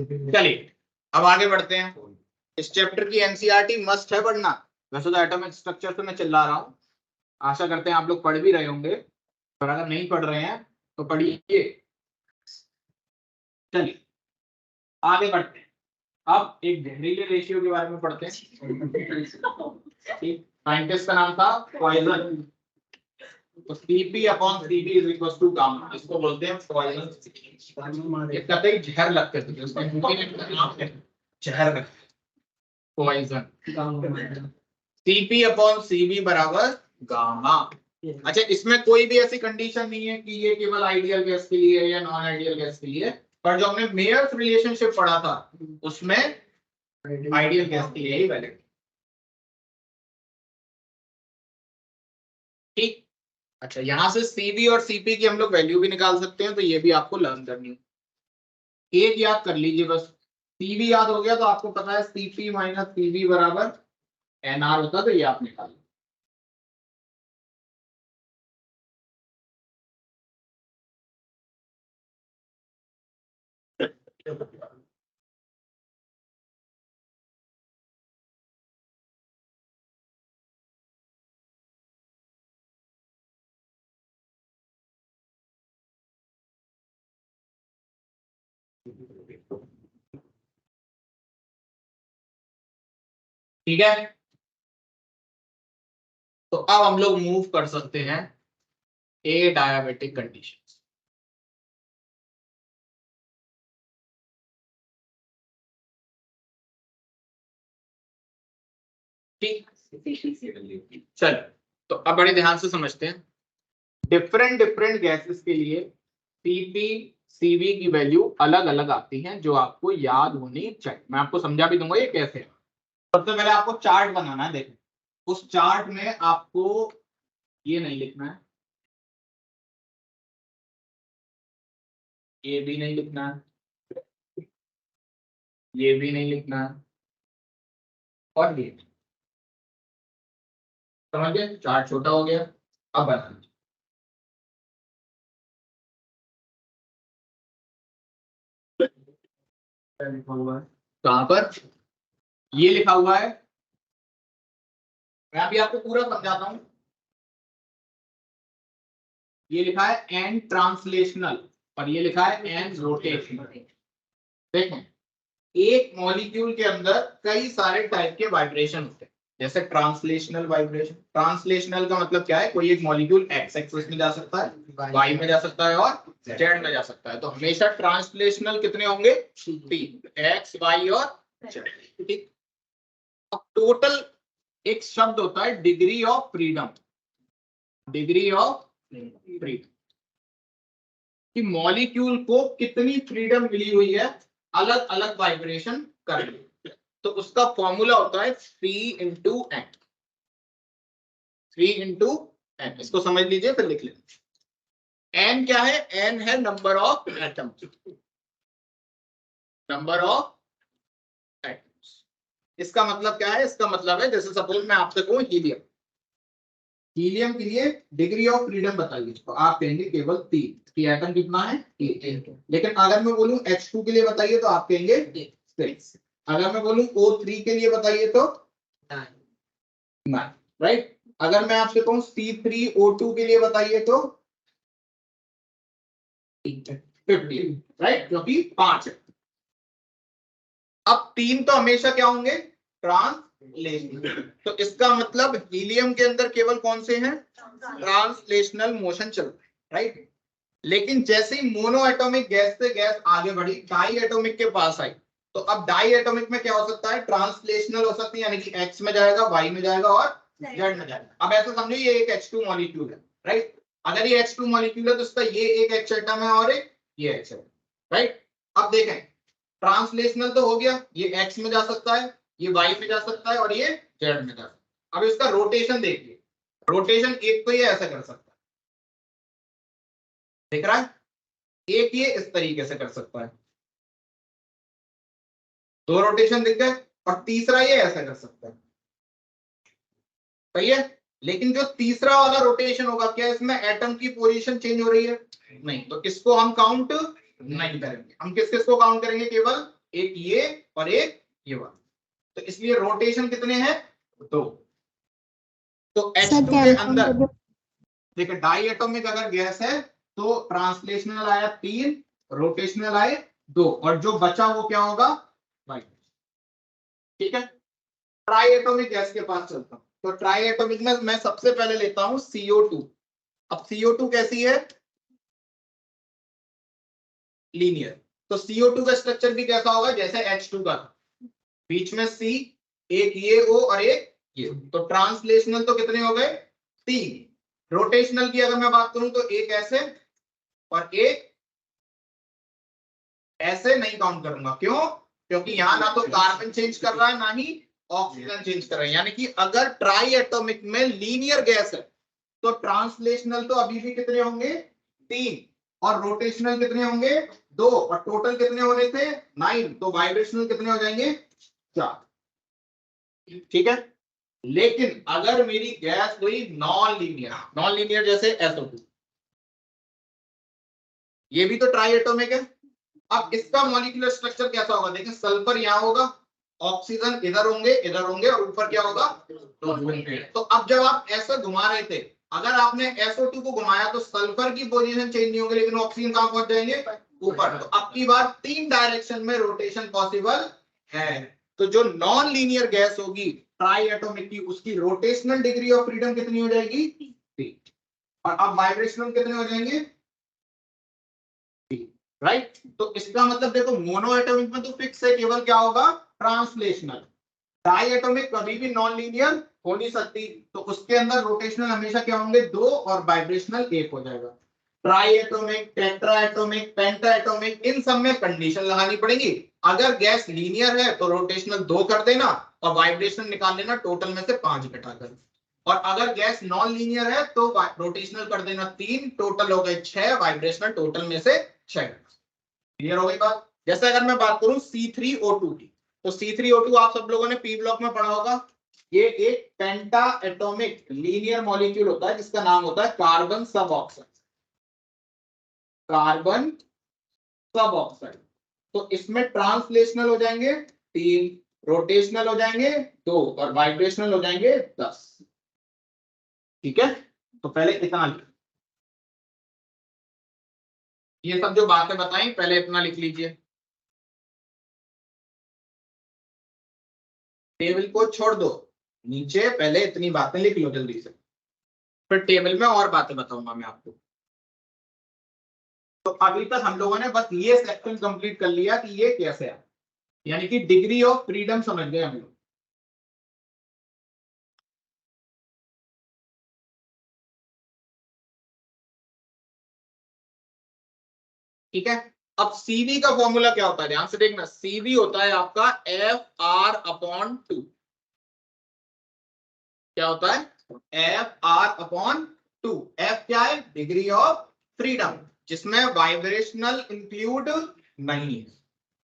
चलिए अब आगे बढ़ते हैं। इस चैप्टर की एनसीईआरटी मस्ट है पढ़ना। वैसे तो एटॉमिक स्ट्रक्चर पे मैं चिल्ला रहा हूँ, आशा करते हैं आप लोग पढ़ भी रहे होंगे, पर अगर नहीं पढ़ रहे हैं तो पढ़िए। चलिए आगे बढ़ते हैं। अब एक जहरीले रेशियो के बारे में पढ़ते हैं। साइंटिस्ट का नाम था पॉइजन। तो Cp upon Cv is equal to gamma, इसको बोलते हैं पॉइजन। ये कतई जहर लगते थे, उसका नाम है जहर पॉइजन। Cp अपॉन Cv बराबर गामा। अच्छा, इसमें कोई भी ऐसी कंडीशन नहीं है कि ये केवल आइडियल गैस के लिए या नॉन आइडियल गैस के लिए, पर जो हमने मेयर्स रिलेशनशिप पढ़ा था उसमें आइडियल गैस के लिए ही वैलिड। ठीक। अच्छा, यहां से Cv और Cp की हम लोग वैल्यू भी निकाल सकते हैं, तो ये भी आपको लर्न करनी है। एक याद कर लीजिए बस, Cv याद हो गया तो आपको पता है Cp माइनस Cv बराबर NR होता, तो ये आप निकाल लो। ठीक है, तो अब हम लोग मूव कर सकते हैं ए डायबिटिक कंडीशन। ठीक, चल तो अब बड़े ध्यान से समझते हैं। डिफरेंट डिफरेंट गैसेस के लिए Cp Cv की वैल्यू अलग अलग आती हैं, जो आपको याद होनी चाहिए। मैं आपको समझा भी दूंगा ये कैसे है। सबसे पहले आपको चार्ट बनाना है। देखो उस चार्ट में आपको ये नहीं लिखना है, ये भी नहीं लिखना है, ये भी नहीं लिखना है, और ये समझ गए। चार्ट छोटा हो गया। अब बनाना कहां पर ये लिखा हुआ है, मैं अभी आपको पूरा समझाता हूं। ये लिखा है एन ट्रांसलेशनल और ये लिखा है एन रोटेशनल। देखें, एक मॉलिक्यूल के अंदर कई सारे टाइप के वाइब्रेशन होते हैं, जैसे ट्रांसलेशनल वाइब्रेशन। ट्रांसलेशनल का मतलब क्या है, कोई एक मॉलिक्यूल एक्स एक्सिस में जा सकता है, वाई में जा सकता है और जेड में जा सकता है। तो हमेशा ट्रांसलेशनल कितने होंगे, तीन, एक्स वाई और जेड। ठीक। अब टोटल एक शब्द होता है degree of freedom. Degree of freedom कि मॉलिक्यूल को कितनी फ्रीडम मिली हुई है अलग अलग वाइब्रेशन करने। तो उसका फॉर्मूला होता है 3 × n। 3 × n, इसको समझ लीजिए फिर लिख लेना। n क्या है, n है number of atom, number of atoms. इसका मतलब क्या है, इसका मतलब है जैसे सपोज मैं आपसे कहूं हीलियम, हीलियम के लिए डिग्री ऑफ फ्रीडम बताइए, तो आप कहेंगे केवल 3 कि एटम कितना है 3। लेकिन अगर मैं बोलूं H2 के लिए बताइए तो आप कहेंगे 6। अगर मैं बोलूं O3 के लिए बताइए तो 9, राइट। अगर मैं आपसे कहूं C3O2 के लिए बताइए तो 15, राइट, क्योंकि 5 है। अब 3 तो हमेशा क्या होंगे, ट्रांसलेशनल। तो इसका मतलब हीलियम के अंदर केवल कौन से हैं, ट्रांसलेशनल मोशन चल रहा है, राइट। लेकिन जैसे ही मोनो एटॉमिक गैस से गैस आगे बढ़ी, डाई एटॉमिक के पास आई, तो अब डाई एटॉमिक में क्या हो सकता है, ट्रांसलेशनल हो सकती है, यानी कि एक्स में जाएगा, वाई में जाएगा और जेड में जाएगा। अब ऐसा समझो ये एक H2 मॉलिक्यूल है, राइट। अगर ये H2 मॉलिक्यूल है तो इसका ये एक H एटम है और एक ये H एटम, राइट। अब देखें, ट्रांसलेशनल तो हो गया, ये एक्स में जा सकता है, ये वाई में जा सकता है और ये जेड में जा सकता है। अब इसका रोटेशन देखिए, रोटेशन एक तो ये ऐसा कर सकता है, दिख रहा है, एक ये इस तरीके से कर सकता है, 2 रोटेशन दिख गए, और तीसरा ये ऐसा कर सकता है, सही है। लेकिन जो तीसरा वाला रोटेशन होगा, क्या इसमें एटम की पोजीशन चेंज हो रही है, नहीं, तो इसको हम काउंट नहीं करेंगे। हम किस किस को काउंट करेंगे, केवल एक ये और एक ये वाला, तो इसलिए रोटेशन कितने हैं? 2। तो H2 के अंदर देखिए डाई एटॉमिक अगर गैस है तो ट्रांसलेशनल आया 3, रोटेशनल आए 2, और जो बचा वो क्या होगा? ठीक है। ट्राई एटॉमिक गैस के पास चलता हूं। तो ट्राई एटॉमिक में मैं सबसे पहले लेता हूं CO2। अब CO2 कैसी है? लीनियर। तो CO2 का स्ट्रक्चर भी कैसा होगा? जैसे H2 का, बीच में C, एक ये O और एक ये। तो ट्रांसलेशनल तो कितने हो गए? 3। रोटेशनल की अगर मैं बात करूं तो एक ऐसे और एक ऐसे नहीं काउंट करूंगा। क्यों? क्योंकि यहां ना तो कार्बन चेंज कर रहा है ना ही ऑक्सीजन चेंज कर रहा है। यानी कि अगर ट्राई एटॉमिक में लीनियर गैस है तो ट्रांसलेशनल तो अभी भी कितने होंगे? 3, और रोटेशनल कितने होंगे? 2, और टोटल कितने होने थे? 9। तो वाइब्रेशनल कितने हो जाएंगे? 4। ठीक है। लेकिन अगर मेरी गैस हुई नॉन लीनियर जैसे SO2, ये भी तो ट्राई एटॉमिक है। अब इसका मॉलिक्यूलर स्ट्रक्चर कैसा होगा? देखिए सल्फर यहाँ होगा, ऑक्सीजन इधर होंगे और ऊपर क्या होगा? तो अब जब आप ऐसा घुमा रहे थे, अगर आपने SO2 को घुमाया तो सल्फर की पोजीशन चेंज नहीं होगी, लेकिन ऑक्सीजन कहां पहुंच जाएंगे? ऊपर। तो अब की बार 3 डायरेक्शन में रोटेशन पॉसिबल है। तो जो नॉन लीनियर गैस होगी ट्राई एटॉमिक की, उसकी रोटेशनल डिग्री ऑफ फ्रीडम कितनी हो जाएगी? 3। और अब वाइब्रेशनल कितने हो जाएंगे? राइट। तो इसका मतलब देखो मोनो एटॉमिक में तो फिक्स है, केवल क्या होगा? ट्रांसलेशनल। ट्राई एटॉमिक कभी भी नॉन लीनियर हो नहीं सकती, तो उसके अंदर रोटेशनल हमेशा क्या होंगे? 2, और वाइब्रेशनल 1 हो जाएगा। ट्राई एटॉमिक, टेट्रा एटॉमिक, पेंटा एटॉमिक, इन सब में कंडीशन लगानी पड़ेगी। अगर गैस लीनियर है तो रोटेशनल 2 कर देना और वाइब्रेशनल निकाल लेना, टोटल में से 5 घटाकर। और अगर गैस नॉन लीनियर है तो रोटेशनल कर देना 3, टोटल हो गए 6, वाइब्रेशनल टोटल में से 6। क्लियर हो गई बात? जैसे अगर मैं बात करूं C3O2 की, तो C3O2 आप सब लोगों ने पी ब्लॉक में पढ़ा होगा। ये एक पेंटा एटॉमिक लीनियर मॉलिक्यूल होता है जिसका नाम होता है कार्बन सब ऑक्साइड। कार्बन सब ऑक्साइड। तो इसमें ट्रांसलेशनल हो जाएंगे 3, रोटेशनल हो जाएंगे 2, और वाइब्रेशनल हो जाएंगे 10। ठीक है। तो पहले इतना लिख, ये सब जो बातें बताई पहले इतना लिख लीजिए। टेबल को छोड़ दो, नीचे पहले इतनी बातें लिख लो जल्दी से, फिर टेबल में और बातें बताऊंगा मैं आपको। तो अभी तक हम लोगों ने बस ये सेक्शन कंप्लीट कर लिया कि ये कैसे है, यानी कि डिग्री ऑफ फ्रीडम समझ गए हम लोग। ठीक है। अब CV का फॉर्मूला क्या होता है? ध्यान से देखना, CV होता है आपका FR/2। क्या होता है? FR/2। F क्या है? डिग्री ऑफ फ्रीडम, जिसमें वाइब्रेशनल इंक्लूड नहीं है।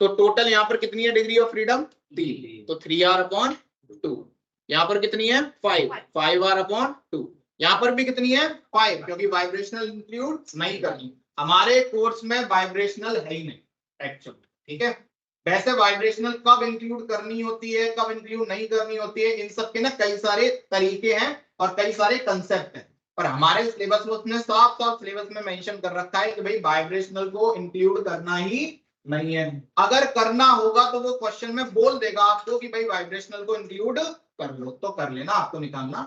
तो टोटल यहां पर कितनी है डिग्री ऑफ फ्रीडम? 3। तो 3R/2। यहां पर कितनी है? 5R/2। यहां पर भी कितनी है? 5, क्योंकि वाइब्रेशनल इंक्लूड नहीं करनी। हमारे कोर्स में वाइब्रेशनल है ही नहीं एक्चुअली। ठीक है। वैसे वाइब्रेशनल कब इंक्लूड करनी होती है, कब इंक्लूड नहीं करनी होती है, इन सब के ना कई सारे तरीके हैं और कई सारे कंसेप्ट हैं। पर हमारे सिलेबस में उसने साफ साफ सिलेबस में मेंशन कर रखा है कि भाई वाइब्रेशनल को इंक्लूड करना ही नहीं है। अगर करना होगा तो वो क्वेश्चन में बोल देगा आपको कि भाई वाइब्रेशनल को इंक्लूड कर लो, तो कर लेना, आपको निकालना।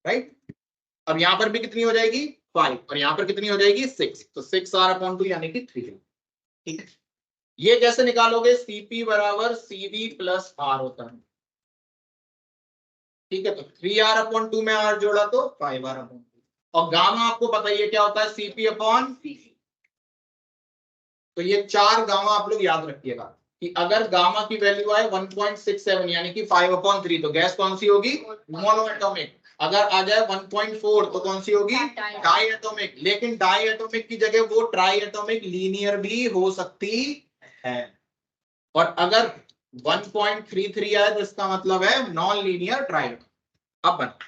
राइट। अब यहां पर भी कितनी हो जाएगी? 5, और यहां पर कितनी हो जाएगी? 6। तो 6R/2 यानी कि 3। ठीक है। ये कैसे निकालोगे? CP बराबर CV प्लस R होता है। ठीक है। तो 3R/2 में R जोड़ा तो 5R/2। और गामा आपको पता ही है क्या होता है? CP/CV। तो ये 4 गामा आप लोग याद रखिएगा कि अगर गामा की वैल्यू आए 1.67 यानी कि 5/3, तो गैस कौन सी होगी? मोनोएटॉमिक। अगर आ जाए 1.4 तो कौन सी होगी? Diatomic. लेकिन डाई एटॉमिक की जगह वो ट्राई एटॉमिक लीनियर भी हो सकती है। और अगर 1.33 आए तो इसका मतलब है नॉन लीनियर ट्राई। अब बना